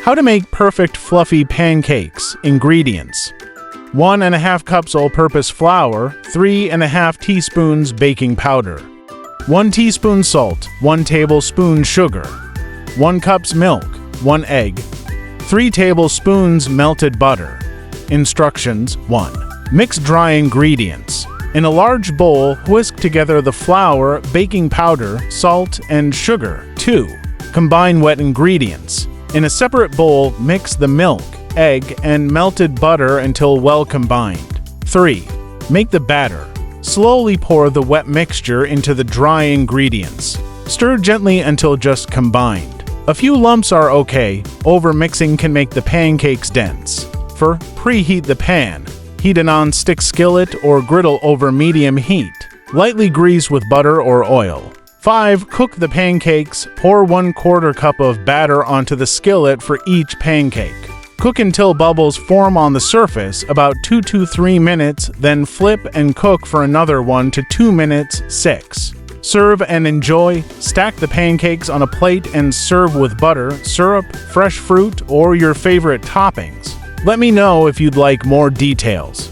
How to make perfect fluffy pancakes. Ingredients: 1½ cups all-purpose flour, 3½ teaspoons baking powder, 1 teaspoon salt, 1 tablespoon sugar, 1 cup milk, 1 egg, 3 tablespoons melted butter. Instructions: 1. Mix dry ingredients. In a large bowl, whisk together the flour, baking powder, salt, and sugar. 2. Combine wet ingredients. In a separate bowl, mix the milk, egg, and melted butter until well combined. 3. Make the batter. Slowly pour the wet mixture into the dry ingredients. Stir gently until just combined. A few lumps are okay. Over-mixing can make the pancakes dense. 4. Preheat the pan. Heat a non-stick skillet or griddle over medium heat. Lightly grease with butter or oil. 5. Cook the pancakes. Pour 1/4 cup of batter onto the skillet for each pancake. Cook until bubbles form on the surface, about 2 to 3 minutes, then flip and cook for another 1 to 2 minutes. 6. Serve and enjoy. Stack the pancakes on a plate and serve with butter, syrup, fresh fruit, or your favorite toppings. Let me know if you'd like more details.